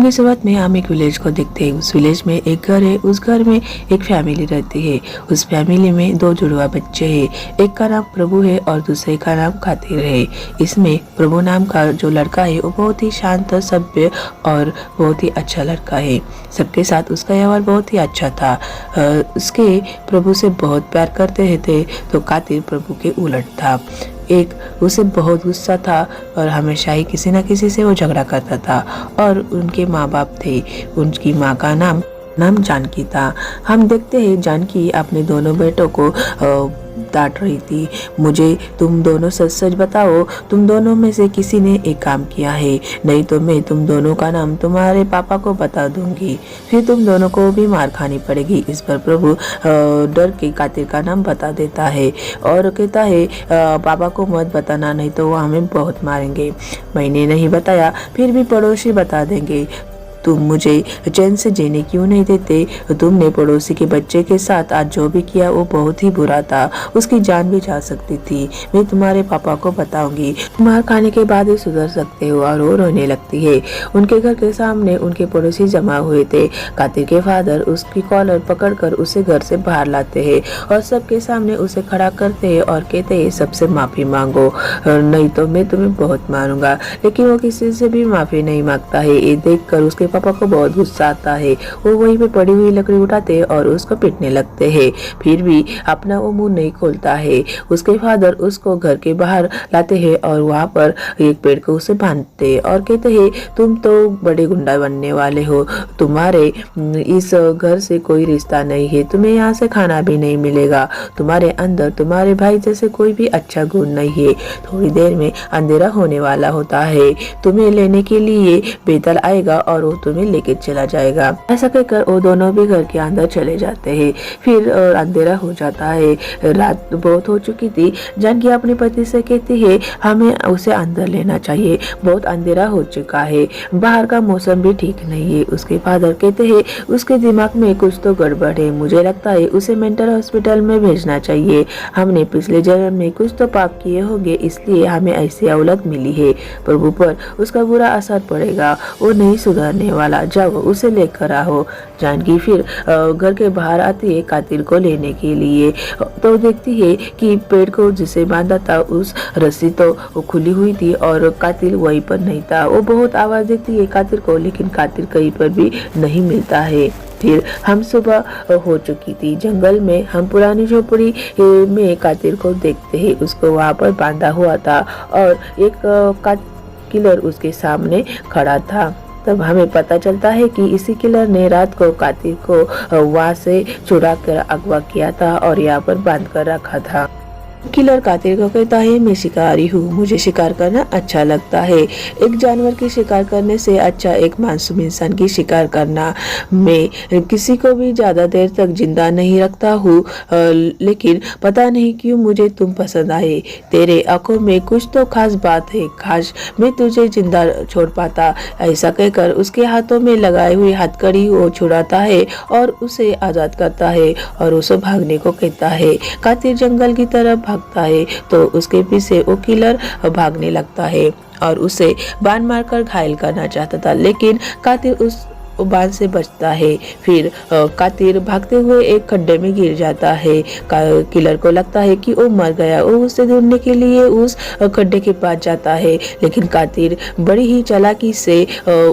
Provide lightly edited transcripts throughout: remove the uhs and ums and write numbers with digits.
की शुरुआत में हम एक विलेज को देखते हैं। उस विलेज में एक घर है, उस घर में एक फैमिली रहती है। उस फैमिली में दो जुड़वा बच्चे हैं, एक का नाम प्रभु है और दूसरे का नाम खातिर है। इसमें प्रभु नाम का जो लड़का है वो बहुत ही शांत, सभ्य और बहुत ही अच्छा लड़का है। सबके साथ उसका व्यवहार बहुत ही अच्छा था। उसके प्रभु से बहुत प्यार करते थे, तो खातिर प्रभु के उलट था। एक उसे बहुत गुस्सा था और हमेशा ही किसी न किसी से वो झगड़ा करता था। और उनके माँ बाप थे, उनकी माँ का नाम जानकी था। हम देखते हैं जानकी अपने दोनों बेटों को डांट रही थी। मुझे तुम दोनों सच सच बताओ, तुम दोनों में से किसी ने एक काम किया है, नहीं तो मैं तुम दोनों का नाम तुम्हारे पापा को बता दूंगी, फिर तुम दोनों को भी मार खानी पड़ेगी। इस पर प्रभु डर के खातिर का नाम बता देता है और कहता है पापा को मत बताना, नहीं तो वो हमें बहुत मारेंगे। मैंने नहीं बताया, फिर भी पड़ोसी बता देंगे। तुम मुझे चैन से जीने क्यों नहीं देते? तुमने पड़ोसी के बच्चे के साथ आज जो भी किया वो बहुत ही बुरा था, उसकी जान भी जा सकती थी। मैं तुम्हारे पापा को बताऊंगी, मार खाने के बाद ही सुधर सकते हो। और वो रोने लगती है। उनके घर के सामने उनके पड़ोसी जमा हुए थे। खातिर के फादर उसकी कॉलर पकड़कर उसे घर से बाहर लाते हैं और सबके सामने उसे खड़ा करते हैं और कहते हैं सबसे माफी मांगो, नहीं तो मैं तुम्हें बहुत मारूंगा। लेकिन वो किसी से भी माफी नहीं मांगता है। ये देखकर उसके पापा को बहुत गुस्सा आता है। वो वहीं पे पड़ी हुई लकड़ी उठाते और उसको पीटने लगते हैं, फिर भी अपना वो मुंह नहीं खोलता है। उसके फादर उसको घर के बाहर लाते हैं और वहाँ पर एक पेड़ को उसे बांधते और कहते हैं तुम तो बड़े गुंडा बनने वाले हो, तुम्हारे इस घर से कोई रिश्ता नहीं है, तुम्हें यहाँ से खाना भी नहीं मिलेगा, तुम्हारे अंदर तुम्हारे भाई जैसे कोई भी अच्छा गुण नहीं है। थोड़ी देर में अंधेरा होने वाला होता है, तुम्हें लेने के लिए बेदल आएगा और वो तुम्हें लेके चला जाएगा। ऐसा कहकर वो दोनों भी घर के अंदर चले जाते हैं। फिर अंधेरा हो जाता है, रात बहुत हो चुकी थी। जानकी अपने पति से कहती है हमें उसे अंदर लेना चाहिए, बहुत अंधेरा हो चुका है, बाहर का मौसम भी ठीक नहीं है। उसके फादर कहते हैं उसके दिमाग में कुछ तो गड़बड़ है, मुझे लगता है उसे मेंटल हॉस्पिटल में भेजना चाहिए। हमने पिछले जन्म में कुछ तो पाप किए होंगे, इसलिए हमें ऐसी औलाद मिली है। प्रभु पर उसका बुरा असर पड़ेगा, वो नहीं सुधरने वाला, जाओ उसे लेकर आओ। जानकी फिर घर के बाहर आती है कातिल को लेने के लिए, तो देखती है कि पेड़ को जिसे बांधा था उस रस्सी तो खुली हुई थी और कातिल वहीं पर नहीं था। वो बहुत आवाज देती है कातिल को, लेकिन कातिल कहीं पर भी नहीं मिलता है। फिर हम सुबह हो चुकी थी। जंगल में हम पुरानी झोपड़ी में कातिल को देखते हैं। उसको वहाँ पर बांधा हुआ था और एक किलर उसके सामने खड़ा था। तब हमें पता चलता है कि इसी किलर ने रात को कातिल को वहाँ से चुरा कर अगवा किया था और यहाँ पर बांध कर रखा था। किलर कातिल को कहता है मैं शिकारी हूँ, मुझे शिकार करना अच्छा लगता है। एक जानवर की शिकार करने से अच्छा एक मासूम इंसान की शिकार करना। मैं किसी को भी ज्यादा देर तक जिंदा नहीं रखता हूँ, लेकिन पता नहीं क्यों मुझे तुम पसंद आए। तेरे आंखों में कुछ तो खास बात है, काश मैं तुझे जिंदा छोड़ पाता। ऐसा कहकर उसके हाथों में लगाए हुए हथकड़ी वो छुड़ाता है और उसे आजाद करता है और उसे भागने को कहता है। कातिल जंगल की तरफ भागता है तो उसके पीछे वो किलर भागने लगता है और उसे बाण मारकर घायल करना चाहता था, लेकिन कातिल उस बाण से बचता है। फिर कातिल भागते हुए एक खड्डे में गिर जाता है। किलर को लगता है कि वो मर गया। वो उसे ढूंढने के लिए उस खड्डे के पास जाता है, लेकिन कातिल बड़ी ही चालाकी से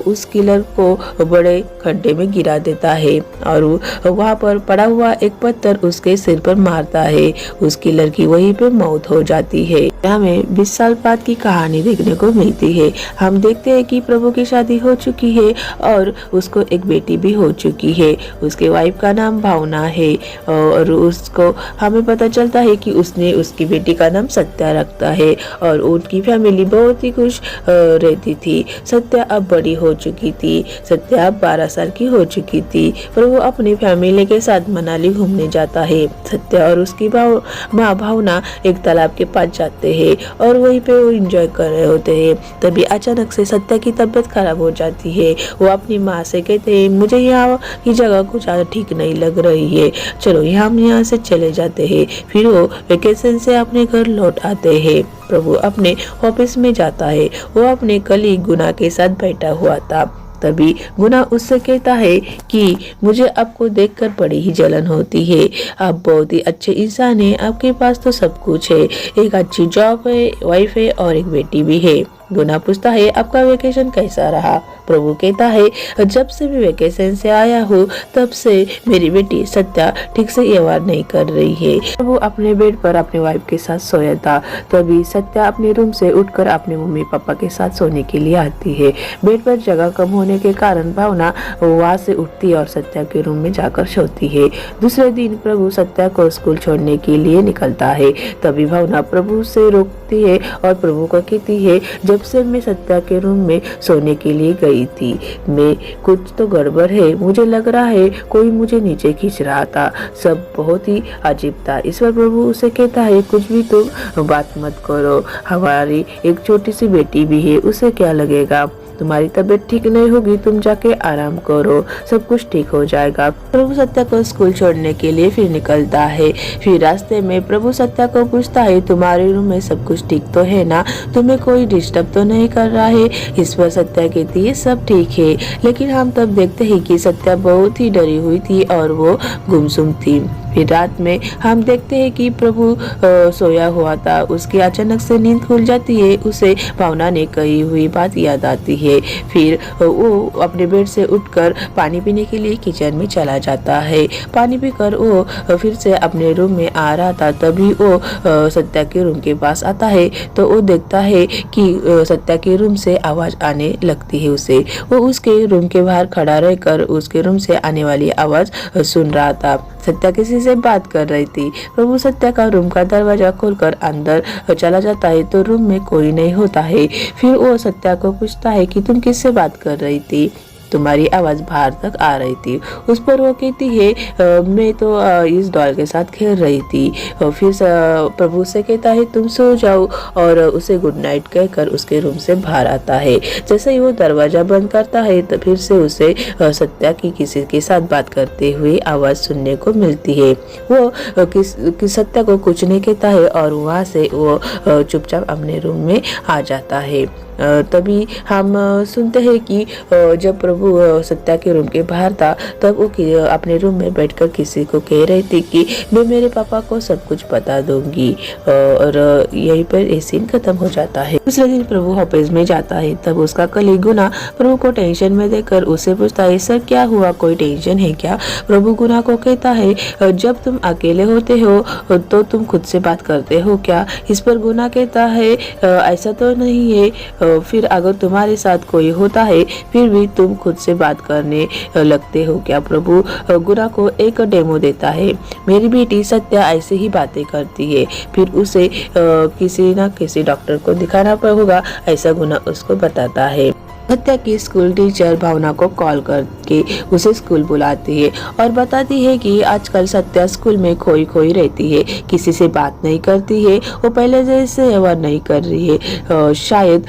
उस किलर को बड़े खड्डे में गिरा देता है और वहाँ पर पड़ा हुआ एक पत्थर उसके सिर पर मारता है। उस किलर की वहीं पे मौत हो जाती है। हमें 20 साल बाद की कहानी देखने को मिलती है। हम देखते हैं कि प्रभु की शादी हो चुकी है और उसको एक बेटी भी हो चुकी है। उसके वाइफ का नाम भावना है और उसको हमें पता चलता है कि उसने उसकी बेटी का नाम सत्या रखता है और उनकी फैमिली बहुत ही खुश रहती थी। सत्या अब बड़ी हो चुकी थी। सत्या अब 12 साल की हो चुकी थी, पर वो अपनी फैमिली के साथ मनाली घूमने जाता है। सत्या और उसकी माँ भावना एक तालाब के पास जाते हैं और वहीं पे वो एंजॉय कर रहे होते हैं। तभी अचानक से सत्या की तबीयत खराब हो जाती है। वो अपनी माँ से कहते हैं मुझे यहाँ की जगह कुछ ज़्यादा ठीक नहीं लग रही है, चलो हम यहाँ से चले जाते हैं। फिर वो वेकेशन से अपने घर लौट आते हैं। प्रभु अपने ऑफिस में जाता है। वो अपने कलीग गुना के साथ बैठा हुआ था। तभी गुना उससे कहता है कि मुझे आपको देखकर बड़ी ही जलन होती है। आप बहुत ही अच्छे इंसान हैं, आपके पास तो सब कुछ है, एक अच्छी जॉब है, वाइफ है और एक बेटी भी है। गुना पूछता है आपका वेकेशन कैसा रहा? प्रभु कहता है जब से मैं वेकेशन से आया हूँ तब से मेरी बेटी सत्या ठीक से व्यवहार नहीं कर रही है। प्रभु अपने बेड पर अपने वाइफ के साथ सोया था, तभी सत्या अपने रूम से उठकर अपने मम्मी पापा के साथ सोने के लिए आती है। बेड पर जगह कम होने के कारण भावना वहाँ से उठती है और सत्या के रूम में जाकर सोती है। दूसरे दिन प्रभु सत्या को स्कूल छोड़ने के लिए निकलता है, तभी भावना प्रभु से रोकती है और प्रभु को कहती है जब से मैं सत्या के रूम में सोने के लिए गई थी मैं कुछ तो गड़बड़ है, मुझे लग रहा है कोई मुझे नीचे खींच रहा था, सब बहुत ही अजीब था। इस पर प्रभु उसे कहता है कुछ भी तो बात मत करो, हमारी एक छोटी सी बेटी भी है, उसे क्या लगेगा, तुम्हारी तबीयत ठीक नहीं होगी, तुम जाके आराम करो, सब कुछ ठीक हो जाएगा। प्रभु सत्या को स्कूल छोड़ने के लिए फिर निकलता है। फिर रास्ते में प्रभु सत्या को पूछता है तुम्हारे रूम में सब कुछ ठीक तो है ना, तुम्हें कोई डिस्टर्ब तो नहीं कर रहा है? इस पर सत्या कहती है सब ठीक है, लेकिन हम तब देखते हैं कि सत्या बहुत ही डरी हुई थी और वो गुमसुम थी। फिर रात में हम देखते हैं कि प्रभु सोया हुआ था, उसकी अचानक से नींद खुल जाती है, उसे भावना ने कही हुई बात याद आती है। फिर वो अपने बेड से उठकर पानी पीने के लिए किचन में चला जाता है। पानी पीकर वो फिर से अपने रूम में आ रहा था, तभी वो सत्या के रूम के पास आता है तो वो देखता है कि सत्या के रूम से आवाज आने लगती है उसे। वो उसके रूम के बाहर खड़ा रहकर उसके रूम से आने वाली आवाज सुन रहा था। सत्या किसी से बात कर रही थी। प्रभु सत्या का रूम का दरवाजा खोलकर अंदर चला जाता है तो रूम में कोई नहीं होता है। फिर वो सत्या को पूछता है कि तुम किससे बात कर रही थी, तुम्हारी आवाज बाहर तक आ रही थी। उस पर वो कहती है मैं तो इस डॉल के साथ खेल रही थी। फिर प्रभु से कहता है तुम सो जाओ और उसे गुड नाइट कहकर उसके रूम से बाहर आता है। जैसे ही वो दरवाजा बंद करता है तो फिर से उसे सत्या की किसी के साथ बात करते हुए आवाज सुनने को मिलती है। वो सत्या को कुछ नहीं कहता है और वहाँ से वो चुपचाप अपने रूम में आ जाता है। तभी हम सुनते हैं कि जब प्रभु सत्या के रूम के बाहर था तब वो अपने रूम में बैठकर किसी को कह रही थी कि मैं मेरे पापा को सब कुछ बता दूंगी और यहीं पर ये सीन खत्म हो जाता है। दूसरे दिन प्रभु ऑफिस में जाता है, तब उसका कलीग गुना प्रभु को टेंशन में देखकर उससे पूछता है सर क्या हुआ, कोई टेंशन है क्या? प्रभु गुना को कहता है जब तुम अकेले होते हो तो तुम खुद से बात करते हो क्या? इस पर गुना कहता है ऐसा तो नहीं है, फिर अगर तुम्हारे साथ कोई होता है फिर भी तुम खुद से बात करने लगते हो क्या? प्रभु गुना को एक डेमो देता है। मेरी बेटी सत्या ऐसे ही बातें करती है, फिर उसे किसी न किसी डॉक्टर को दिखाना होगा, ऐसा गुना उसको बताता है। सत्या की स्कूल टीचर भावना को कॉल करके उसे स्कूल बुलाती है और बताती है कि आजकल सत्या स्कूल में खोई रहती है, किसी से बात नहीं करती है, वो पहले जैसे व्यवहार नहीं कर रही है, शायद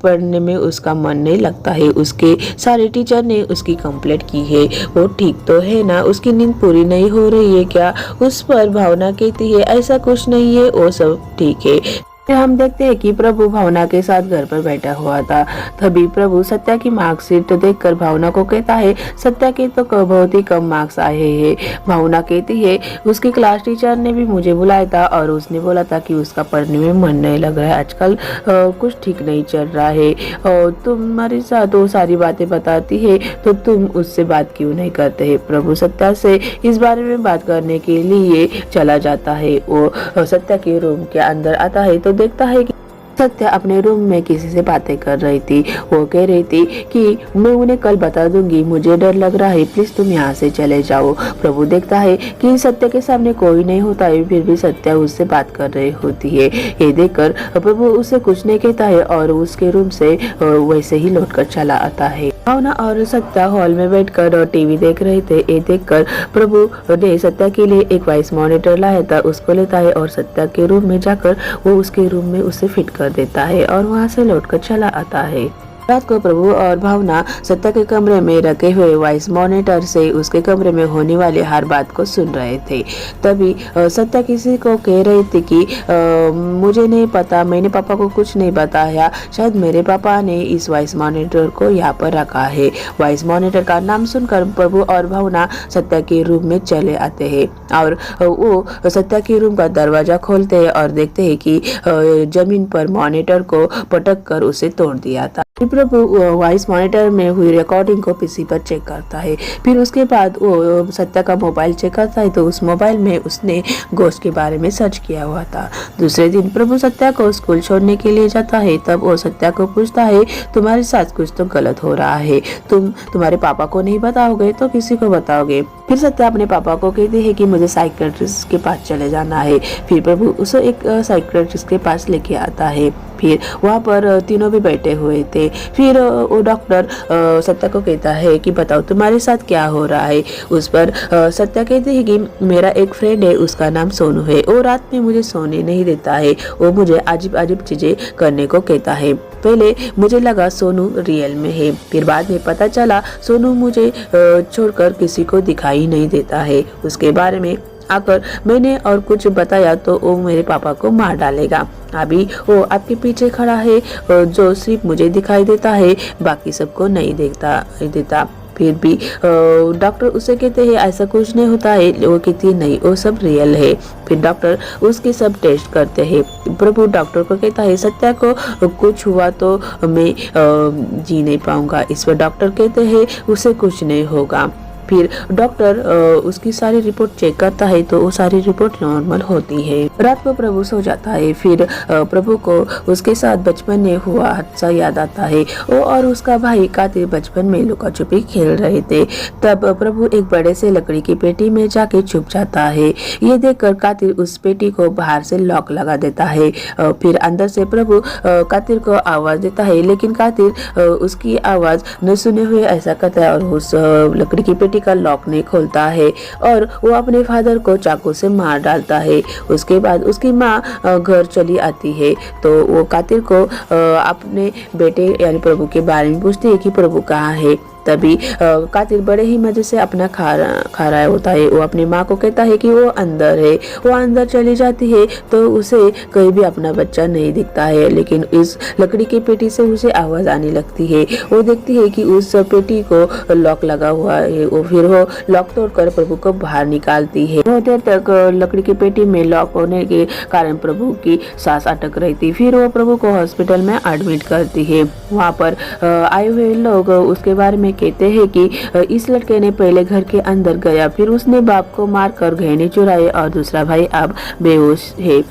पढ़ने में उसका मन नहीं लगता है। उसके सारे टीचर ने उसकी कंप्लेंट की है, वो ठीक तो है ना, उसकी नींद पूरी नहीं हो रही है क्या? उस पर भावना कहती है ऐसा कुछ नहीं है, वो सब ठीक है। फिर हम देखते हैं कि प्रभु भावना के साथ घर पर बैठा हुआ था, तभी प्रभु सत्या की मार्कशीट देखकर भावना को कहता है सत्या के तो बहुत ही कम मार्क्स आए हैं। भावना कहती है उसकी क्लास टीचर ने भी मुझे बुलाया था और उसने बोला था कि उसका पढ़ने में मन नहीं लग रहा है, आजकल कुछ ठीक नहीं चल रहा है, और तुम्हारे साथ वो सारी बातें बताती है तो तुम उससे बात क्यों नहीं करते है? प्रभु सत्या से इस बारे में बात करने के लिए चला जाता है। वो सत्या के रूम के अंदर आता है तो देखता है कि सत्या अपने रूम में किसी से बातें कर रही थी। वो कह रही थी कि मैं उन्हें कल बता दूंगी, मुझे डर लग रहा है, प्लीज तुम यहाँ से चले जाओ। प्रभु देखता है कि सत्या के सामने कोई नहीं होता है, फिर भी सत्या उससे बात कर रही होती है। ये देखकर प्रभु उसे कुछ नहीं कहता है और उसके रूम से वैसे ही लौटकर चला आता है। भावना और सत्या हॉल में बैठकर टीवी देख रहे थे। ये देखकर प्रभु ने सत्या के लिए एक वॉइस मॉनिटर लाया था, उसको लेता है और सत्या के रूम में जाकर वो उसके रूम में उसे फिट कर देता है और वहाँ से लौटकर चला आता है। रात को प्रभु और भावना सत्या के कमरे में रखे हुए वॉइस मॉनिटर से उसके कमरे में होने वाली हर बात को सुन रहे थे। तभी सत्या किसी को कह रही थी कि मुझे नहीं पता, मैंने पापा को कुछ नहीं बताया, शायद मेरे पापा ने इस वॉइस मॉनिटर को यहाँ पर रखा है। वॉइस मॉनिटर का नाम सुनकर प्रभु और भावना सत्या के रूम में चले आते हैं और वो सत्या के रूम का दरवाजा खोलते हैं और देखते हैं कि जमीन पर मॉनिटर को पटक कर उसे तोड़ दिया था। प्रभु वॉइस मॉनिटर में हुई रिकॉर्डिंग को पीसी पर चेक करता है। फिर उसके बाद वो सत्या का मोबाइल चेक करता है तो उस मोबाइल में उसने घोस्ट के बारे में सर्च किया हुआ था। दूसरे दिन प्रभु सत्या को स्कूल छोड़ने के लिए जाता है। तब वो सत्या को पूछता है, तुम्हारे साथ कुछ तो गलत हो रहा है, तुम्हारे पापा को नहीं बताओगे तो किसी को बताओगे। फिर सत्या अपने पापा को कहती है कि मुझे साइकियाट्रिस्ट के पास चले जाना है। फिर प्रभु उसे एक साइकियाट्रिस्ट के पास लेके आता है। फिर वहाँ पर तीनों भी बैठे हुए थे। फिर वो डॉक्टर सत्या को कहता है कि बताओ तुम्हारे साथ क्या हो रहा है। उस पर सत्या कहती है कि मेरा एक फ्रेंड है, उसका नाम सोनू है, वो रात में मुझे सोने नहीं देता है, वो मुझे अजीब अजीब चीजें करने को कहता है। पहले मुझे लगा सोनू रियल में है, फिर बाद में पता चला सोनू मुझे छोड़कर किसी को दिखाई नहीं देता है। उसके बारे में आकर मैंने और कुछ बताया तो वो मेरे पापा को मार डालेगा। अभी वो आपके पीछे खड़ा है जो सिर्फ मुझे दिखाई देता है, बाकी सबको नहीं देता। फिर भी डॉक्टर उसे कहते हैं ऐसा कुछ नहीं होता है, वो कहती है नहीं वो सब रियल है। फिर डॉक्टर उसके सब टेस्ट करते हैं। प्रभु डॉक्टर को कहता है सत्या को कुछ हुआ तो मैं जी नहीं पाऊंगा। इस पर डॉक्टर कहते हैं उसे कुछ नहीं होगा। फिर डॉक्टर उसकी सारी रिपोर्ट चेक करता है तो वो सारी रिपोर्ट नॉर्मल होती है। रात को प्रभु सो जाता है। फिर प्रभु को उसके साथ बचपन में हुआ हादसा याद आता है। वो और उसका भाई कातिल बचपन में लुका छुपी खेल रहे थे। तब प्रभु एक बड़े से लकड़ी की पेटी में जाके छुप जाता है। ये देखकर कातिल उस पेटी को बाहर से लॉक लगा देता है। फिर अंदर से प्रभु कातिल को आवाज देता है, लेकिन कातिल उसकी आवाज न सुने हुए ऐसा करता है और उस लकड़ी की पेटी का लॉक नहीं खोलता है और वो अपने फादर को चाकू से मार डालता है। उसके बाद उसकी माँ घर चली आती है तो वो कातिल को अपने बेटे यानी प्रभु के बारे में पूछती है कि प्रभु कहाँ है। तभी कातिल बड़े ही मजे से अपना खा रहा होता है। वो अपनी माँ को कहता है कि वो अंदर है। वो अंदर चली जाती है तो उसे कहीं भी अपना बच्चा नहीं दिखता है, लेकिन इस लकड़ी की पेटी से उसे आवाज आने लगती है। वो देखती है कि उस पेटी को लॉक लगा हुआ है। वो फिर वो लॉक तोड़कर प्रभु को बाहर निकालती है। बहुत देर तक लकड़ी की पेटी में लॉक होने के कारण प्रभु की सांस अटक रही थी। फिर वो प्रभु को हॉस्पिटल में एडमिट करती है। वहाँ पर आए हुए लोग उसके बारे में कहते हैं कि इस लड़के ने पहले घर के अंदर गया, फिर उसने बाप को मारकर गहने चुराए और दूसरा भाई अब बेहोश है।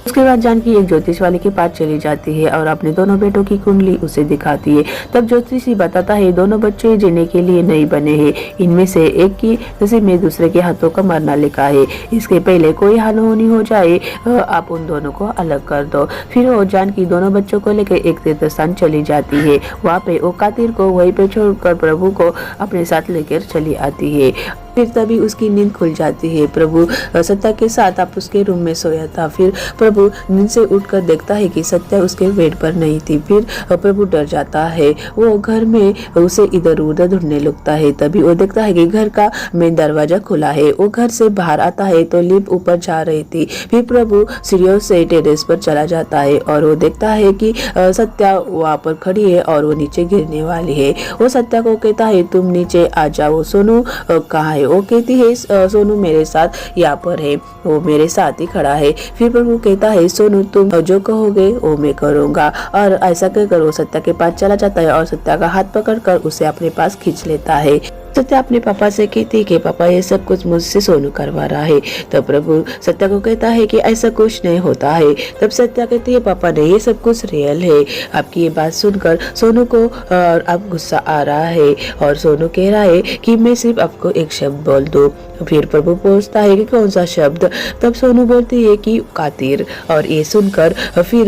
उसके बाद जानकी एक ज्योतिष वाले के पास चली जाती है और अपने दोनों बेटों की कुंडली उसे दिखाती है। तब ज्योतिषी बताता है दोनों बच्चे जीने के लिए नहीं बने हैं, इनमें से एक की नसीब में दूसरे के हाथों का मरना लिखा है। इसके पहले कोई हानि हो जाए आप उन दोनों को अलग कर दो। फिर वो जानकी दोनों बच्चों को लेकर एक तीर्थ स्थान चली जाती है। वहाँ पे वो कातिल को वहीं पे छोड़कर प्रभु को अपने साथ लेकर चली आती है। फिर तभी उसकी नींद खुल जाती है। प्रभु सत्या के साथ आप उसके रूम में सोया था। फिर प्रभु नींद से उठकर देखता है कि सत्या उसके बेड पर नहीं थी। फिर प्रभु डर जाता है। वो घर में उसे इधर उधर ढूंढने लगता है। तभी वो देखता है कि घर का मेन दरवाजा खुला है। वो घर से बाहर आता है तो लिफ्ट ऊपर जा रही थी। फिर प्रभु सीढ़ियों से टेरेस पर चला जाता है और वो देखता है कि सत्या वहाँ पर खड़ी है और वो नीचे गिरने वाली है। वो सत्या को कहता है तुम नीचे आ जाओ। सोनू कहाँ है? वो कहती है सोनू मेरे साथ यहाँ पर है, वो मेरे साथ ही खड़ा है। फिर प्रभु कहता है सोनू तुम जो कहोगे वो मैं करूँगा। और ऐसा कहकर वो सत्या के पास चला जाता है और सत्या का हाथ पकड़कर उसे अपने पास खींच लेता है। सत्या अपने पापा से कहती है कि पापा ये सब कुछ मुझसे सोनू करवा रहा है। तब प्रभु सत्या को कहता है कि ऐसा कुछ नहीं होता है। तब सत्या कहती है पापा नहीं ये सब कुछ रियल है। आपकी ये बात सुनकर सोनू को अब गुस्सा आ रहा है और सोनू कह रहा है कि मैं सिर्फ आपको एक शब्द बोल दूं। फिर प्रभु पूछता है कि कौन सा शब्द? तब सोनू बोलती है कि कातिर। और ये सुनकर फिर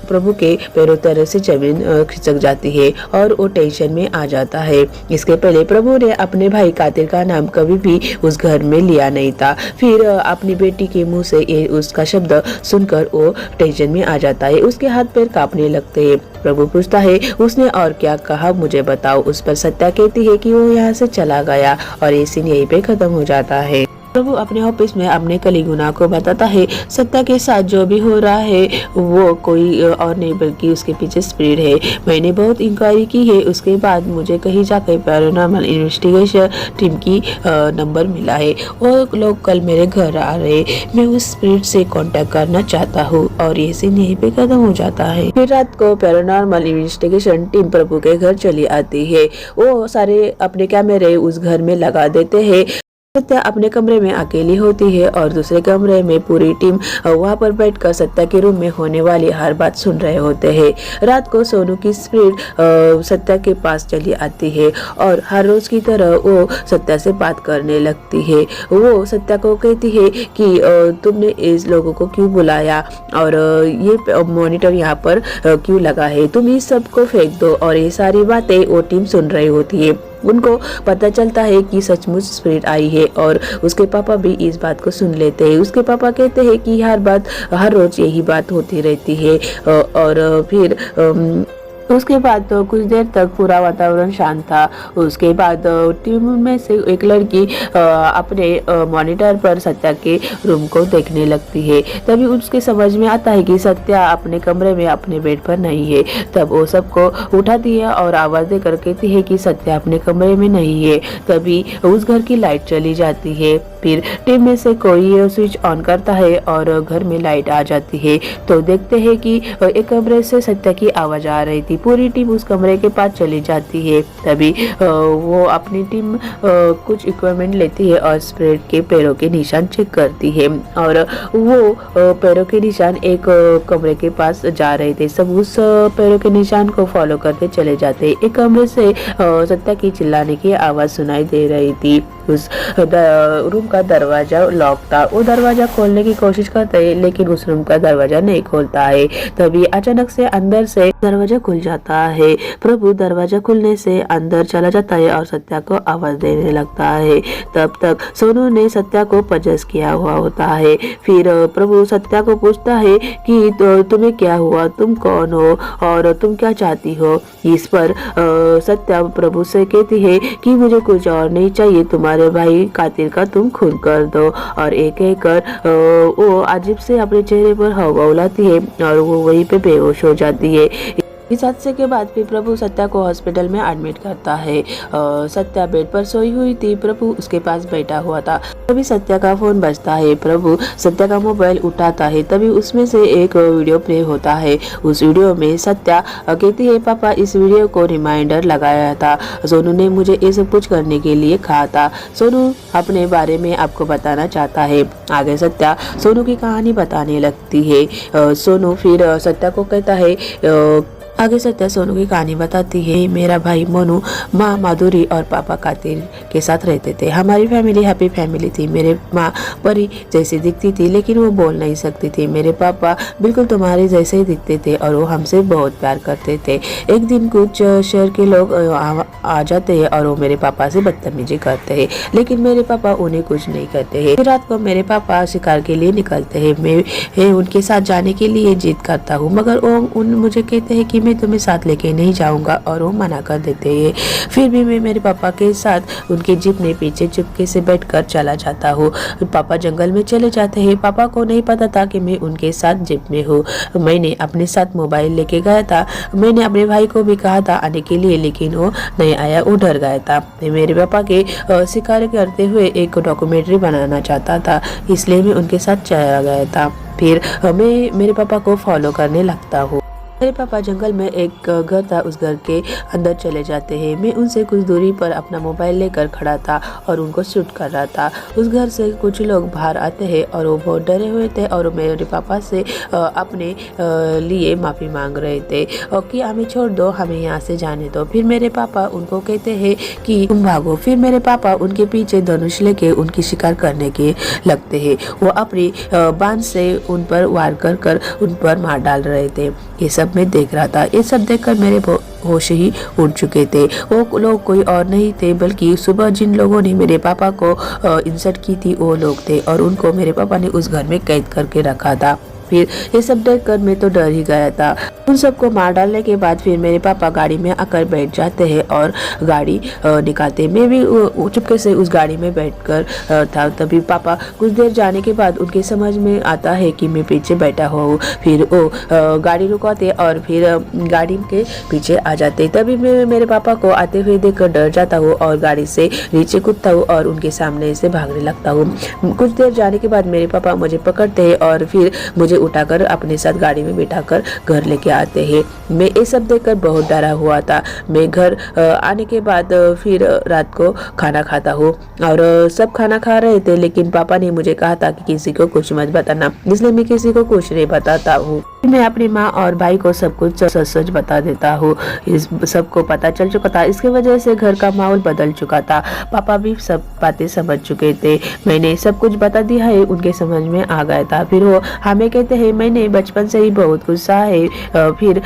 प्रभु के पैरों तरह से जमीन खिसक जाती है और वो टेंशन में आ जाता है। इसके पहले प्रभु ने अपने भाई कातिल का नाम कभी भी उस घर में लिया नहीं था। फिर अपनी बेटी के मुंह से ये उसका शब्द सुनकर वो टेंशन में आ जाता है, उसके हाथ पैर कांपने लगते हैं। प्रभु पूछता है उसने और क्या कहा मुझे बताओ। उस पर सत्या कहती है कि वो यहाँ से चला गया और ये सीन यहीं पे खत्म हो जाता है। प्रभु अपने ऑफिस में अपने कलीगुना को बताता है सत्या के साथ जो भी हो रहा है वो कोई और नहीं बल्कि उसके पीछे स्पिरिट है। मैंने बहुत इंक्वायरी की है, उसके बाद मुझे कहीं जाकर पैरानॉर्मल इन्वेस्टिगेशन टीम की नंबर मिला है। वो लोग कल मेरे घर आ रहे, मैं उस स्पिरिट से कांटेक्ट करना चाहता हूँ और ये सीन यहीं पे खत्म हो जाता है। फिर रात को पैरानॉर्मल इन्वेस्टिगेशन टीम प्रभु के घर चली आती है। वो सारे अपने कैमरे उस घर में लगा देते हैं। सत्या अपने कमरे में अकेली होती है और दूसरे कमरे में पूरी टीम वहां पर बैठकर सत्या के रूम में होने वाली हर बात सुन रहे होते हैं। रात को सोनू की स्पिरिट सत्या के पास चली आती है और हर रोज की तरह वो सत्या से बात करने लगती है। वो सत्या को कहती है कि तुमने इस लोगों को क्यों बुलाया और ये मॉनिटर यहाँ पर क्यों लगा है, तुम इस सब को फेंक दो। और ये सारी बातें वो टीम सुन रही होती है। उनको पता चलता है कि सचमुच स्पिरिट आई है और उसके पापा भी इस बात को सुन लेते हैं। उसके पापा कहते हैं कि हर रोज यही बात होती रहती है। और फिर उसके बाद तो कुछ देर तक पूरा वातावरण शांत था। उसके बाद टीम में से एक लड़की अपने मॉनिटर पर सत्या के रूम को देखने लगती है। तभी उसके समझ में आता है कि सत्या अपने कमरे में अपने बेड पर नहीं है। तब वो सबको उठाती है और आवाज देकर कहती है कि सत्या अपने कमरे में नहीं है। तभी उस घर की लाइट चली जाती है। फिर टीम में से कोई स्विच ऑन करता है और घर में लाइट आ जाती है। तो देखते हैं कि एक कमरे से सत्या की आवाज आ रही थी। पूरी टीम उस कमरे के पास चली जाती है। तभी वो अपनी टीम कुछ इक्विपमेंट लेती है और स्पिरिट के पैरों के निशान चेक करती है और वो पैरों के निशान एक कमरे के पास जा रहे थे। सब उस पैरों के निशान को फॉलो करते चले जाते। एक कमरे से सत्या की चिल्लाने की आवाज सुनाई दे रही थी। उस रूम का दरवाजा लॉक था। वो दरवाजा खोलने की कोशिश करता है लेकिन उस रूम का दरवाजा नहीं खोलता है। तभी अचानक से अंदर से दरवाजा खुल जाता है। प्रभु दरवाजा खुलने से अंदर चला जाता है और सत्या को आवाज देने लगता है। तब तक सोनू ने सत्या को पजेस किया हुआ होता है। फिर प्रभु सत्या को पूछता है कि तुम्हें क्या हुआ, तुम कौन हो और तुम क्या चाहती हो। इस पर सत्या प्रभु से कहती है कि मुझे कुछ और नहीं चाहिए, तुम्हारे भाई कातिल का तुम खून कर दो। और एक एक कर वो अजीब से अपने चेहरे पर हवा उलाती है और वो वहीं पे बेहोश हो जाती है। इस हादसे के बाद भी प्रभु सत्या को हॉस्पिटल में एडमिट करता है। सत्या बेड पर सोई हुई थी, प्रभु उसके पास बैठा हुआ था। तभी सत्या का फोन बजता है। प्रभु सत्या का मोबाइल उठाता है। तभी उसमें से एक वीडियो प्ले होता है। उस वीडियो में सत्या कहती है पापा इस वीडियो को रिमाइंडर लगाया था, सोनू ने ये ये सब कुछ करने के लिए कहा था। सोनू अपने बारे में आपको बताना चाहता है। आगे सत्या सोनू की कहानी बताने लगती है। सोनू फिर सत्या को कहता है आगे सत्या सोनू की कहानी बताती है। मेरा भाई मोनू माँ माधुरी और पापा कातिल के साथ रहते थे। हमारी फैमिली हैप्पी फैमिली थी। मेरे माँ परी जैसी दिखती थी लेकिन वो बोल नहीं सकती थी। मेरे पापा बिल्कुल तुम्हारे जैसे ही दिखते थे और वो हमसे बहुत प्यार करते थे। एक दिन कुछ शहर के लोग आ जाते हैं और वो मेरे पापा से बदतमीजी करते हैं लेकिन मेरे पापा उन्हें कुछ नहीं करते हैं। रात को मेरे पापा शिकार के लिए निकलते हैं। मैं उनके साथ जाने के लिए जिद करता हूँ मगर वो मुझे कहते हैं कि मैं तुम्हें साथ लेके नहीं जाऊंगा और वो मना कर देते हैं। फिर भी मैं मेरे पापा के साथ उनके जीप में पीछे चुपके से बैठकर चला जाता हूँ। पापा जंगल में चले जाते हैं। पापा को नहीं पता था कि मैं उनके साथ जीप में हूँ। मैंने अपने साथ मोबाइल लेके गया था। मैंने अपने भाई को भी कहा था आने के लिए लेकिन वो नहीं आया, वो डर गया था। मैं मेरे पापा के शिकार करते हुए एक डॉक्यूमेंट्री बनाना चाहता था इसलिए मैं उनके साथ चला गया था। फिर मैं मेरे पापा को फॉलो करने लगता हूँ। मेरे पापा जंगल में एक घर था, उस घर के अंदर चले जाते हैं। मैं उनसे कुछ दूरी पर अपना मोबाइल लेकर खड़ा था और उनको शूट कर रहा था। उस घर से कुछ लोग बाहर आते हैं और वो बहुत डरे हुए थे और मेरे पापा से अपने लिए माफ़ी मांग रहे थे और कि हमें छोड़ दो, हमें यहाँ से जाने दो। फिर मेरे पापा उनको कहते हैं कि तुम भागो। फिर मेरे पापा उनके पीछे धनुष लेके उनकी शिकार करने के लगते हैं। वो अपनी बांध से उन पर वार कर उन पर मार डाल रहे थे। ये सब मैं देख रहा था। ये सब देखकर मेरे होश ही उड़ चुके थे। वो लोग कोई और नहीं थे बल्कि सुबह जिन लोगों ने मेरे पापा को इंसल्ट की थी वो लोग थे और उनको मेरे पापा ने उस घर में कैद करके रखा था। फिर ये सब देखकर मैं तो डर ही गया था। उन सबको मार डालने के बाद फिर मेरे पापा गाड़ी में आकर बैठ जाते हैं और गाड़ी निकालते। मैं भी चुपके से उस गाड़ी में बैठकर था। तभी पापा कुछ देर जाने के बाद उनके समझ में आता है कि मैं पीछे बैठा हुआ हूँ। फिर वो गाड़ी रुकाते और फिर गाड़ी के पीछे आ जाते। तभी मैं मेरे पापा को आते हुए देखकर डर जाता हूँ और गाड़ी से नीचे कूदता हूँ और उनके सामने से भागने लगता हूँ। कुछ देर जाने के बाद मेरे पापा मुझे पकड़ते हैं और फिर मुझे उठाकर अपने साथ गाड़ी में बिठाकर घर लेके आते हैं। मैं ये सब देखकर बहुत डरा हुआ था। मैं घर आने के बाद फिर रात को खाना खाता हूँ और सब खाना खा रहे थे, लेकिन पापा ने मुझे कहा था कि किसी को कुछ मत बताना, इसलिए मैं किसी को कुछ नहीं बताता हूँ। मैं अपनी माँ और भाई को सब कुछ सच बता देता हूँ। इस सबको पता चल चुका था। इसकी वजह से घर का माहौल बदल चुका था। पापा भी सब बातें समझ चुके थे। मैंने सब कुछ बता दिया है, उनके समझ में आ गया था। फिर वो हमें कहते हैं मैंने बचपन से ही बहुत गुस्सा है। फिर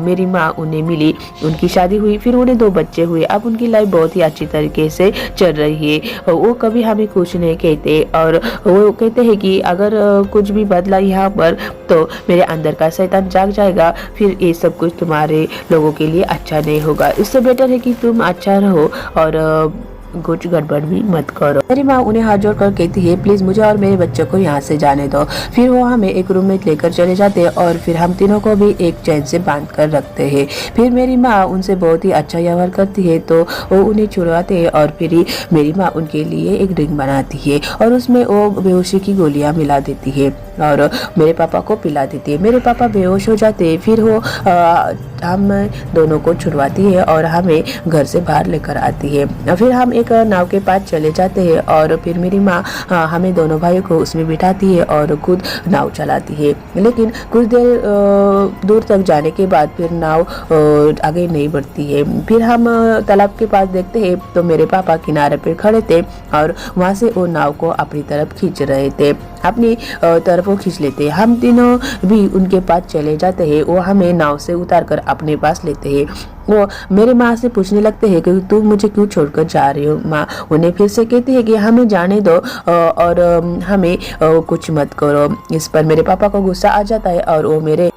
मेरी माँ उन्हें मिली, उनकी शादी हुई, फिर उन्हें 2 बच्चे हुए। अब उनकी लाइफ बहुत ही अच्छी तरीके से चल रही है। वो कभी हमें कुछ नहीं कहते और वो कहते हैं कि अगर कुछ भी बदला यहाँ पर तो मेरे अंदर का शैतान जाग जाएगा, फिर ये सब कुछ तुम्हारे लोगों के लिए अच्छा नहीं होगा। इससे बेटर है कि तुम अच्छा रहो और कुछ गड़बड़ भी मत करो। मेरी माँ उन्हें हाथ जोड़कर कहती है प्लीज मुझे और मेरे बच्चों को यहाँ से जाने दो। फिर वो हमें एक रूम में लेकर चले जाते हैं और फिर हम तीनों को भी एक चैन से बांध कर रखते हैं। फिर मेरी माँ उनसे बहुत ही अच्छा व्यवहार करती है तो वो उन्हें छुड़वाते हैं और फिर मेरी माँ उनके लिए एक ड्रिंक बनाती है और उसमें वो बेहोशी की गोलियां मिला देती है और मेरे पापा को पिला देती है। मेरे पापा बेहोश हो जाते हैं। फिर वो हम दोनों को छुड़वाती है और हमें घर से बाहर लेकर आती है। फिर हम एक नाव के पास चले जाते हैं और फिर मेरी माँ हमें दोनों भाइयों को उसमें बिठाती है और खुद नाव चलाती है। लेकिन कुछ देर दूर तक जाने के बाद फिर नाव आगे नहीं बढ़ती है। फिर हम तालाब के पास देखते हैं तो मेरे पापा किनारे पे खड़े थे और वहाँ से वो नाव को अपनी तरफ खींच रहे थे, अपनी तरफ वो खींच लेते। हम तीनों भी उनके पास चले जाते हैं। वो हमें नाव से उतार कर अपने पास लेते हैं। वो मेरे माँ से पूछने लगते हैं कि तुम मुझे क्यों छोड़कर जा रही हो। माँ उन्हें फिर से कहती है कि हमें जाने दो और हमें कुछ मत करो। इस पर मेरे पापा को गुस्सा आ जाता है और वो मेरी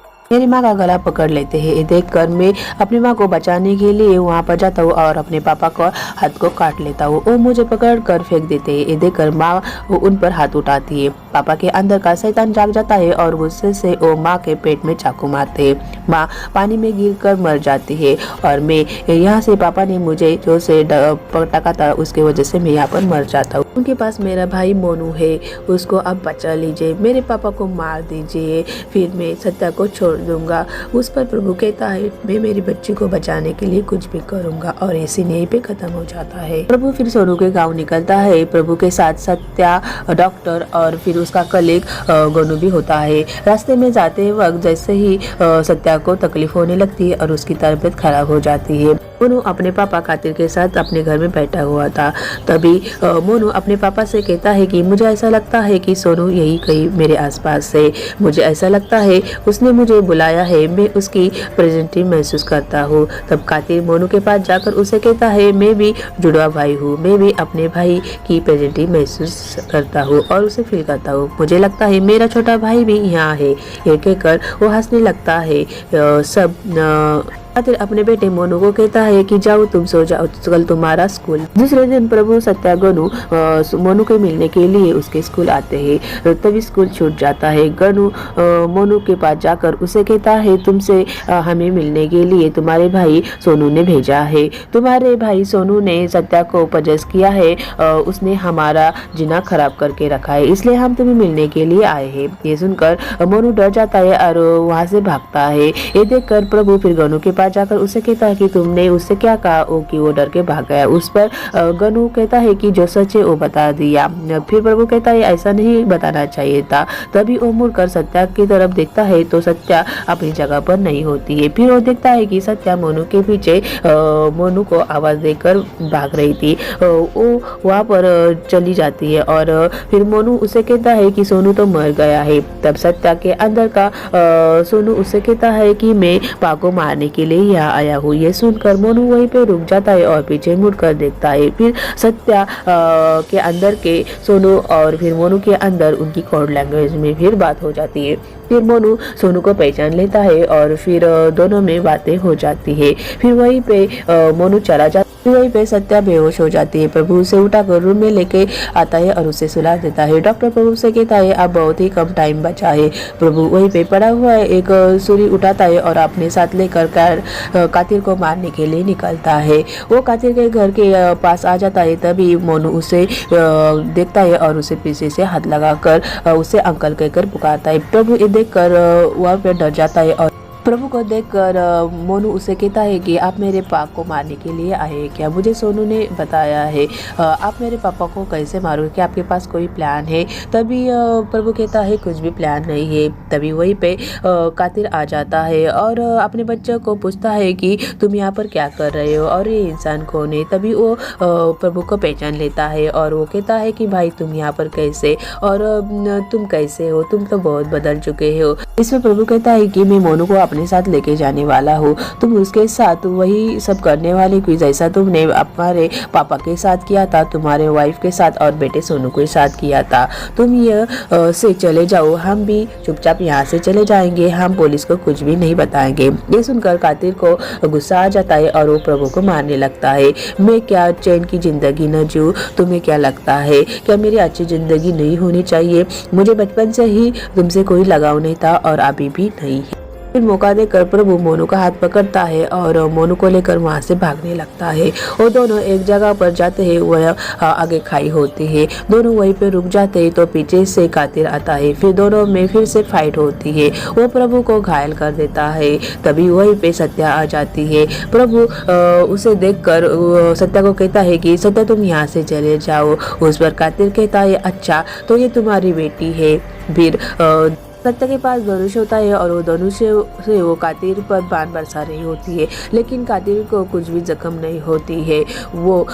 माँ का गला पकड़ लेते हैं। ये देखकर मैं अपनी माँ को बचाने के लिए वहाँ पर जाता हूँ और अपने पापा को हाथ को काट लेता हूँ। वो मुझे पकड़ कर फेंक देते हैं। ये देखकर माँ उन पर हाथ उठाती है। पापा के अंदर का शैतान जाग जाता है और गुस्से से वो माँ के पेट में चाकू मारते हैं। माँ पानी में गिरकर मर जाती है और मैं यहाँ से पापा ने मुझे जो से टका था उसकी वजह से मैं यहाँ पर मर जाता हूँ। उनके पास मेरा भाई मोनू है, उसको अब बचा लीजिए, मेरे पापा को मार दीजिए, फिर मैं सत्या को छोड़ दूंगा। उस पर प्रभु कहता है मैं मेरी बच्ची को बचाने के लिए कुछ भी करूंगा और ऐसी यहीं पे खत्म हो जाता है। प्रभु फिर सोनू के गांव निकलता है। प्रभु के साथ सत्या, डॉक्टर और फिर उसका कलीग गोनू भी होता है। रास्ते में जाते वक्त जैसे ही सत्या को तकलीफ होने लगती है और उसकी तबीयत खराब हो जाती है। मोनू अपने पापा कातिल के साथ अपने घर में बैठा हुआ था। तभी मोनू अपने पापा से कहता है कि मुझे ऐसा लगता है कि सोनू यही कहीं मेरे आसपास है। मुझे ऐसा लगता है उसने मुझे बुलाया है, मैं उसकी प्रेजेंटी महसूस करता हूँ। तब कातिल मोनू के पास जाकर उसे कहता है मैं भी जुड़वा भाई हूँ, मैं भी अपने भाई की प्रेजेंटी महसूस करता हूँ और उसे फील करता हूँ। मुझे लगता है मेरा छोटा भाई भी यहाँ है। ये कहकर वो हंसने लगता है। कातिल अपने बेटे मोनू को कहता है कि जाओ तुम सो जाओ, कल तुम्हारा स्कूल। दूसरे दिन प्रभु सत्या गनु मोनू के मिलने के लिए उसके स्कूल आते हैं। तभी स्कूल छूट जाता है। गनु मोनू के पास जाकर उसे कहता है तुमसे हमें मिलने के लिए तुम्हारे भाई सोनू ने भेजा है। तुम्हारे भाई सोनू ने सत्या को पजस किया है, उसने हमारा जीना खराब करके रखा है, इसलिए हम तुम्हें मिलने के लिए आए हैं। ये सुनकर मोनू डर जाता है और वहाँ से भागता है। ये देखकर प्रभु फिर गनु के पास जाकर उसे कहता है कि तुमने उससे क्या कहा कि वो डर के भाग गया। उस पर गनु कहता है कि जो सच है वो बता दिया। फिर प्रभु कहता है ऐसा नहीं बताना चाहिए था। तभी वो मुड़कर सत्या की तरफ देखता है तो सत्या अपनी जगह पर नहीं होती है। फिर वो देखता है कि सत्या मोनू के पीछे मोनू को आवाज देकर भाग रही थी। वो वहाँ पर चली जाती है और फिर मोनू उसे कहता है कि सोनू तो मर गया है। तब सत्या के अंदर का सोनू उसे कहता है कि मैं पा को मारने के लिए ही यहाँ आया हूँ। ये सुनकर मोनू वहीं पे रुक जाता है और पीछे मुड़कर देखता है। फिर सत्या के अंदर के सोनू और फिर मोनू के अंदर उनकी कोड लैंग्वेज में फिर बात हो जाती है। फिर मोनू सोनू को पहचान लेता है और फिर दोनों में बातें हो जाती है। फिर वहीं पे मोनू चला जाता है। वहीं पे सत्या बेहोश हो जाती है। प्रभु उसे उठाकर रूम में लेके आता है और उसे सुला देता है। डॉक्टर प्रभु से कहता है अब बहुत ही कम टाइम बचा है। प्रभु वहीं पे पड़ा हुआ है एक छुरी उठाता है और अपने साथ लेकर कातिल को मारने के लिए निकलता है। वो कातिल के घर के पास आ जाता है। तभी मोनू उसे देखता है और उसे पीछे से हाथ लगाकर उसे अंकल कहकर पुकारता है। प्रभु ये देखकर वहाँ पे डर जाता है और प्रभु को देखकर मोनू उसे कहता है कि आप मेरे पापा को मारने के लिए आए हैं क्या? मुझे सोनू ने बताया है। आप मेरे पापा को कैसे मारोगे? क्या आपके पास कोई प्लान है? तभी प्रभु कहता है कुछ भी प्लान नहीं है। तभी वहीं पे कातिल आ जाता है और अपने बच्चे को पूछता है कि तुम यहाँ पर क्या कर रहे हो और ये इंसान कौन है? तभी वो प्रभु को पहचान लेता है और वो कहता है कि भाई तुम यहाँ पर कैसे और तुम कैसे हो? तुम तो बहुत बदल चुके हो। इसमें प्रभु कहता है कि मैं मोनू को अपने साथ लेके जाने वाला हूँ। तुम उसके साथ वही सब करने वाले कि जैसा तुमने हमारे पापा के साथ किया था, तुम्हारे वाइफ के साथ और बेटे सोनू के साथ किया था। तुम ये से चले जाओ, हम भी चुपचाप यहाँ से चले जाएंगे, हम पुलिस को कुछ भी नहीं बताएंगे। ये सुनकर कातिल को गुस्सा आ जाता है और वो प्रभु को मारने लगता है। मैं क्या चैन की जिंदगी न जीऊं? तुम्हें क्या लगता है क्या मेरी अच्छी जिंदगी नहीं होनी चाहिए? मुझे बचपन से ही तुमसे कोई लगाव नहीं था और अभी भी नहीं है। फिर मौका देकर प्रभु मोनू का हाथ पकड़ता है और मोनू को लेकर वहां से भागने लगता है। वो दोनों एक जगह पर जाते हैं। वह आगे खाई होती है। दोनों वहीं पे रुक जाते हैं तो पीछे से कातिल आता है। फिर दोनों में फिर से फाइट होती है। वो प्रभु को घायल कर देता है। तभी वहीं पे सत्या आ जाती है। प्रभु उसे देखकर सत्या को कहता है कि सत्या तुम यहाँ से चले जाओ। उस पर कातिल कहता है अच्छा तो ये तुम्हारी बेटी है। फिर सत्या के पास धनुष होता है और वो धनुष से वो कातिल पर बाण बरसा रही होती है, लेकिन कातिल को कुछ भी जख्म नहीं होती है। वो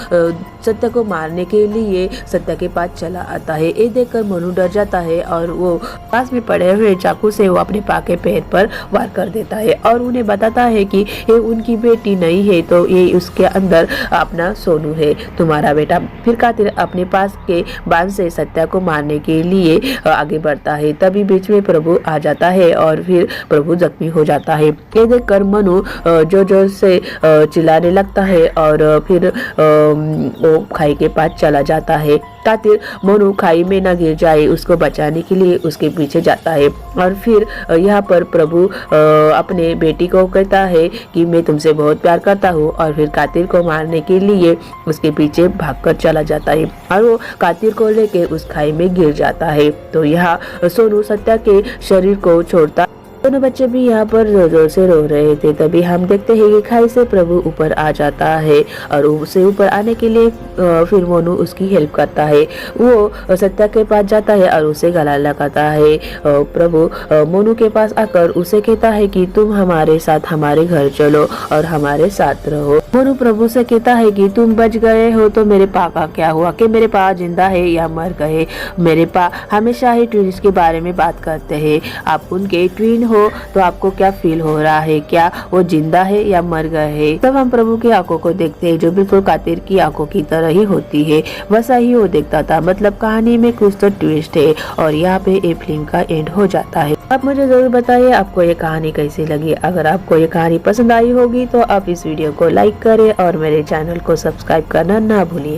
सत्या को मारने के लिए सत्या के पास चला आता है। ये देखकर मोनू डर जाता है और वो पास में पड़े हुए चाकू से वो अपने पा के पैर पर वार कर देता है और उन्हें बताता है कि ये उनकी बेटी नहीं है, तो ये उसके अंदर अपना सोनू है, तुम्हारा बेटा। फिर कातिल अपने पास के बाण से सत्या को मारने के लिए आगे बढ़ता है। तभी बीच में प्रभु आ जाता है और फिर प्रभु जख्मी हो जाता है। ये देखकर मनु जोर जोर से चिल्लाने लगता है और फिर वो खाई के पास चला जाता है। कातिल मोनू खाई में न गिर जाए उसको बचाने के लिए उसके पीछे जाता है और फिर यहाँ पर प्रभु अपने बेटी को कहता है कि मैं तुमसे बहुत प्यार करता हूँ और फिर कातिल को मारने के लिए उसके पीछे भागकर चला जाता है और वो कातिल को लेके उस खाई में गिर जाता है। तो यहाँ सोनू सत्या के शरीर को छोड़ता। दोनों बच्चे भी यहाँ पर जोर जोर से रो रहे थे। तभी हम देखते हैं कि खाई से प्रभु ऊपर आ जाता है और उसे ऊपर आने के लिए फिर मोनू उसकी हेल्प करता है। वो सत्या के पास जाता है और उसे गला लगाता है। प्रभु मोनू के पास आकर उसे कहता है कि तुम हमारे साथ हमारे घर चलो और हमारे साथ रहो। मोनू प्रभु से कहता है कि तुम बच गए हो तो मेरे पा का क्या हुआ? कि मेरे पा जिंदा है या मर गए? मेरे पा हमेशा ही ट्विन्स के बारे में बात करते हैं। आप उनके ट्विन हो तो आपको क्या फील हो रहा है? क्या वो जिंदा है या मर गए हैं? तब हम प्रभु की आंखों को देखते हैं जो बिल्कुल कातिल की आंखों की तरह ही होती है। वैसा ही वो देखता था। मतलब कहानी में कुछ तो ट्विस्ट है और यहाँ पे ये फिल्म का एंड हो जाता है। आप मुझे जरूर बताइए आपको ये कहानी कैसी लगी। अगर आपको ये कहानी पसंद आई होगी तो आप इस वीडियो को लाइक करें और मेरे चैनल को सब्सक्राइब करना ना भूलिए।